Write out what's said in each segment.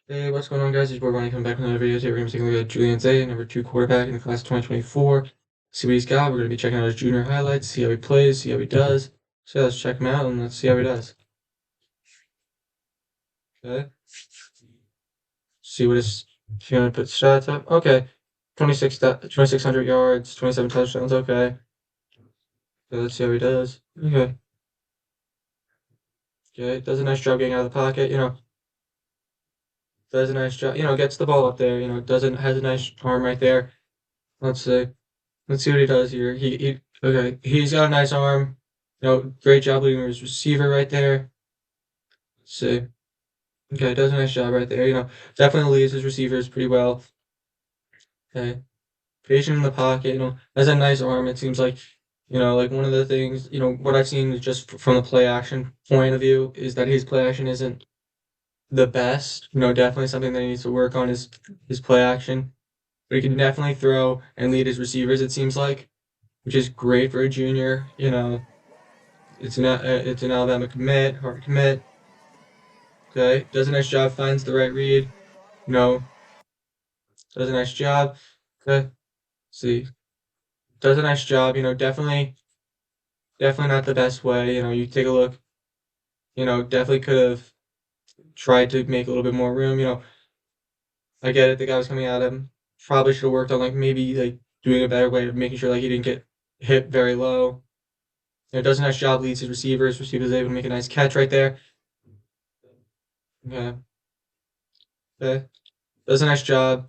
Hey, what's going on, guys? It's your boy Ronnie coming back with another video. Today we're going to be taking a look at Julian Sayin, number 2 quarterback in the class of 2024. See what he's got. We're going to be checking out his junior highlights, see how he plays, see how he does. So let's check him out and let's see how he does. Okay. See what his, if you want to put stats up. Okay. 2,600 yards, 27 touchdowns. Okay. Okay, let's see how he does. Okay. Okay. Does a nice job getting out of the pocket, Does a nice job, gets the ball up there, has a nice arm right there. Let's see. Let's see what he does here. Okay. He's got a nice arm. Great job leading his receiver right there. Let's see. Okay, does a nice job right there. Definitely leads his receivers pretty well. Okay. Patient in the pocket, has a nice arm. It seems like, like one of the things, what I've seen is just from the play action point of view is that his play action isn't the best. Definitely something that he needs to work on is his play action. But he can definitely throw and lead his receivers, it seems like, which is great for a junior. It's an Alabama commit, hard commit. Okay, does a nice job, finds the right read. No, does a nice job. Okay, see, does a nice job. Definitely not the best way. You take a look. Definitely could have tried to make a little bit more room. I get it. The guy was coming at him. Probably should have worked on like maybe like doing a better way of making sure like he didn't get hit very low. Does a nice job, leads his receivers. Receivers able to make a nice catch right there. Okay, okay, does a nice job.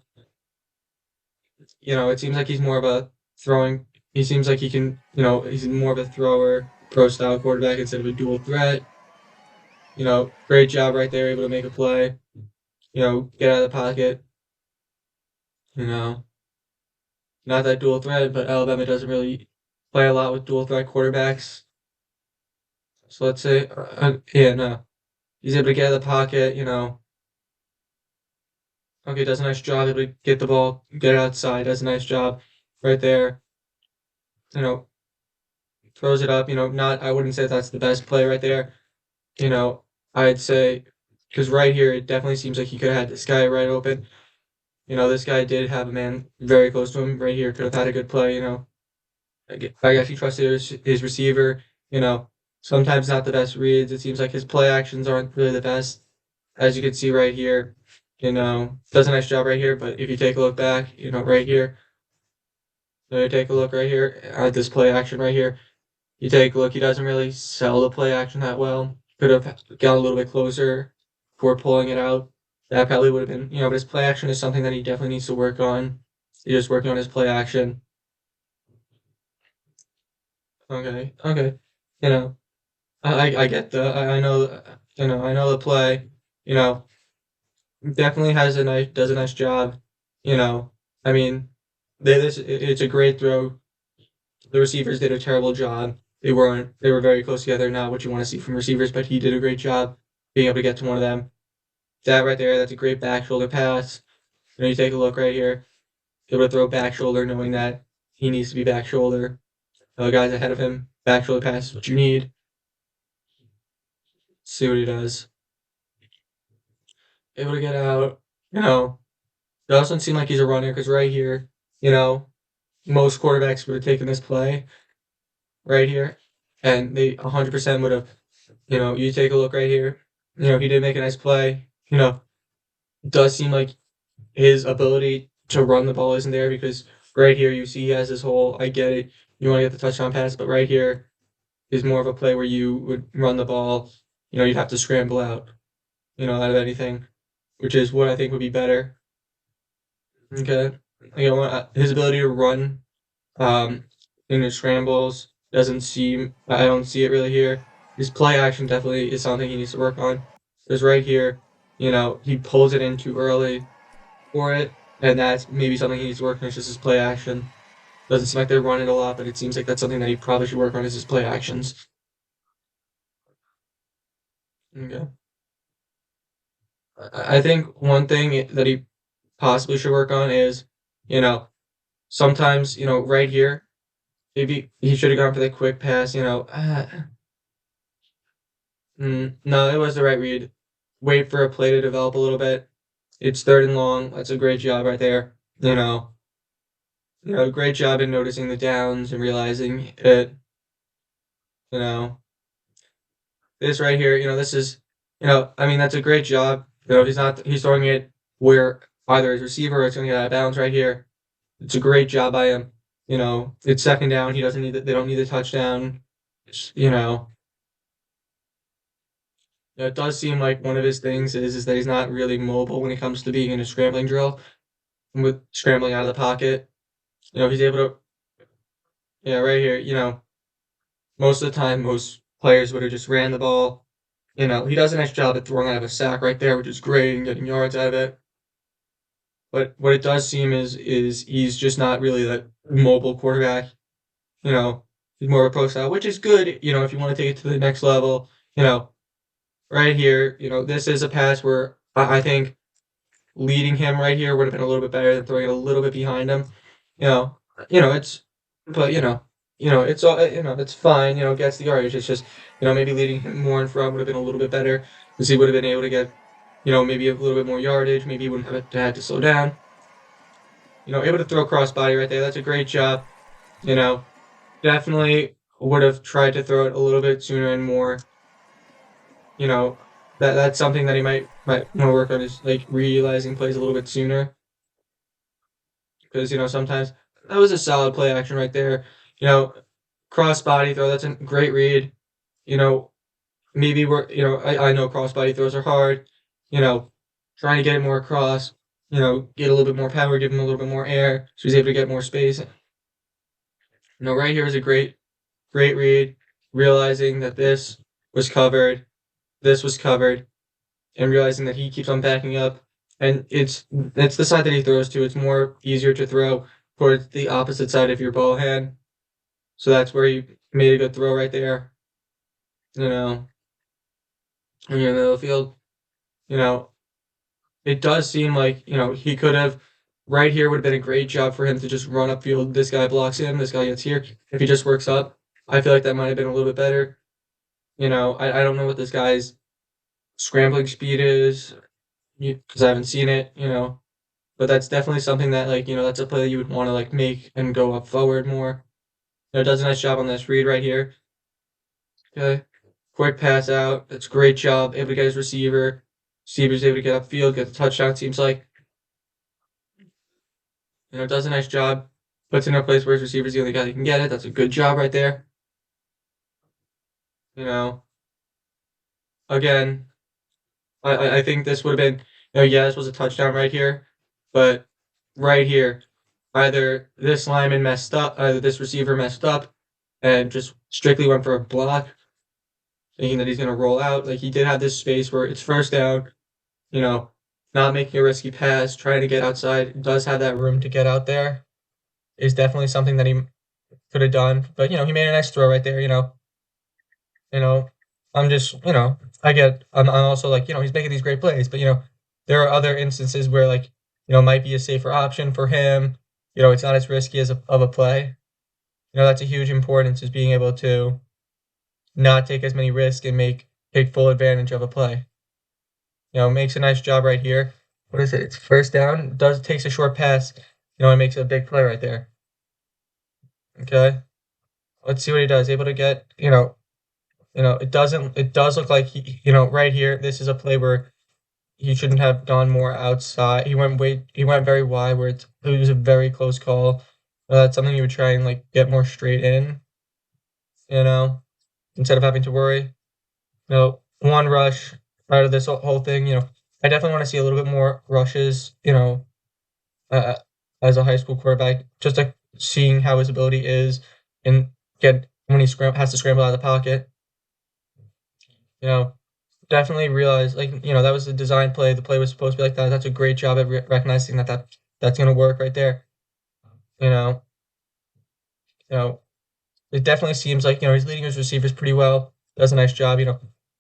It seems like he's more of a throwing. He seems like he can, he's more of a thrower, pro style quarterback instead of a dual threat. Great job right there, able to make a play. Get out of the pocket. You know, Not that dual threat, but Alabama doesn't really play a lot with dual threat quarterbacks. So let's say, yeah, no, he's able to get out of the pocket. Okay, does a nice job, able to get the ball, get it outside, does a nice job right there. You know, Throws it up. Not I wouldn't say that's the best play right there. You know, I'd say because right here it definitely seems like he could have had this guy right open. This guy did have a man very close to him right here. Could have had a good play. I guess he trusted his receiver. Sometimes not the best reads. It seems like his play actions aren't really the best, as you can see right here. Does a nice job right here. But if you take a look back, right here, take a look right here at this play action right here. You take a look, he doesn't really sell the play action that well. Could have got a little bit closer before pulling it out. That probably would have been, but his play action is something that he definitely needs to work on. He's just working on his play action. Okay, okay. You know, I get I know, I know the play. You know, Definitely does a nice job. You know, I mean, it's a great throw. The receivers did a terrible job. They were very close together, not what you want to see from receivers, but he did a great job being able to get to one of them. That right there, that's a great back shoulder pass. You take a look right here, able to throw back shoulder, knowing that he needs to be back shoulder. Guys ahead of him, back shoulder pass is what you need. See what he does. Able to get out. It doesn't seem like he's a runner because right here, you know, most quarterbacks would have taken this play right here, and they 100% would have. You take a look right here. He did make a nice play. It does seem like his ability to run the ball isn't there because right here you see he has this hole. I get it. You want to get the touchdown pass, but right here is more of a play where you would run the ball. You'd have to scramble out, out of anything, which is what I think would be better. Okay. His ability to run in his scrambles doesn't seem, I don't see it really here. His play action definitely is something he needs to work on. Because right here, he pulls it in too early for it, and that's maybe something he needs to work on. It's just his play action. Doesn't seem like they run it a lot, but it seems like that's something that he probably should work on is his play actions. Okay. I think one thing that he possibly should work on is, you know, sometimes, right here, maybe he should have gone for the quick pass, no, it was the right read. Wait for a play to develop a little bit. It's third and long. That's a great job right there. Great job in noticing the downs and realizing it. You know, this right here. This is. I mean, that's a great job. He's throwing it where either his receiver or it's going to get out of bounds right here. It's a great job by him. It's second down. He doesn't need it. They don't need the touchdown. It does seem like one of his things is that he's not really mobile when it comes to being in a scrambling drill with scrambling out of the pocket. He's able to. Yeah, right here. Most of the time, most players would have just ran the ball. He does a nice job at throwing out of a sack right there, which is great and getting yards out of it. But what it does seem is he's just not really that mobile quarterback. You know, he's more of a pro style, which is good. If you want to take it to the next level. Right here. This is a pass where I think leading him right here would have been a little bit better than throwing it a little bit behind him. You know, it's, but it's all, it's fine. Gets the yardage. It's just, maybe leading him more in front would have been a little bit better because he would have been able to get, maybe a little bit more yardage. Maybe he wouldn't have had to slow down. Able to throw crossbody right there. That's a great job. You know, Definitely would have tried to throw it a little bit sooner and more. You know, that's something that he might want to work on is like realizing plays a little bit sooner because sometimes that was a solid play action right there. You know, cross body throw. That's a great read. You know, maybe we're I know cross body throws are hard. You know, trying to get it more across. Get a little bit more power, give him a little bit more air, so he's able to get more space. Right here is a great read, realizing that this was covered, and realizing that he keeps on backing up, and it's the side that he throws to. It's more easier to throw towards the opposite side of your ball hand, so that's where he made a good throw right there. You know, in the middle of the field. You know, it does seem like he could have. Right here would have been a great job for him to just run upfield. This guy blocks him. This guy gets here. If he just works up, I feel like that might have been a little bit better. I don't know what this guy's scrambling speed is because I haven't seen it. But that's definitely something that that's a play that you would want to like make and go up forward more. It does a nice job on this read right here. Okay, quick pass out. That's a great job. Able to get his receiver. Receiver's able to get upfield, get the touchdown. Seems like does a nice job. Puts in a place where his receiver's the only guy that can get it. That's a good job right there. You know, again, I think this would have been yeah, this was a touchdown right here, but right here, either this lineman messed up, either this receiver messed up, and just strictly went for a block, thinking that he's gonna roll out. Like he did have this space where it's first down, you know, not making a risky pass, trying to get outside, does have that room to get out there. Is definitely something that he could have done. But he made a nice throw right there. You know, I'm just I'm also like he's making these great plays, but there are other instances where like might be a safer option for him. It's not as risky of a play. That's a huge importance is being able to not take as many risks and take full advantage of a play. Makes a nice job right here. What is it? It's first down. Takes a short pass. And makes a big play right there. Okay. Let's see what he does. Able to get, it does look like right here, this is a play where he shouldn't have gone more outside. He went very wide where it was a very close call. That's something you would try and like get more straight in, instead of having to worry. One rush out of this whole thing, I definitely want to see a little bit more rushes, uh, as a high school quarterback, just like seeing how his ability is and get when he has to scramble out of the pocket. You know, Definitely realize like that was a design play. The play was supposed to be like that. That's a great job at recognizing that's going to work right there. You know, you know, it definitely seems like he's leading his receivers pretty well. Does a nice job.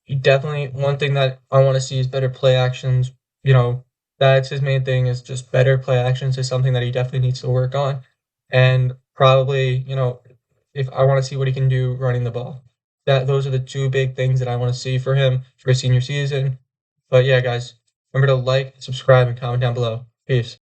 He definitely one thing that I want to see is better play actions. That's his main thing is just better play actions is something that he definitely needs to work on, and probably if I want to see what he can do running the ball. Those are the two big things that I want to see for him for his senior season. But yeah, guys, Remember to like, subscribe, and comment down below. Peace.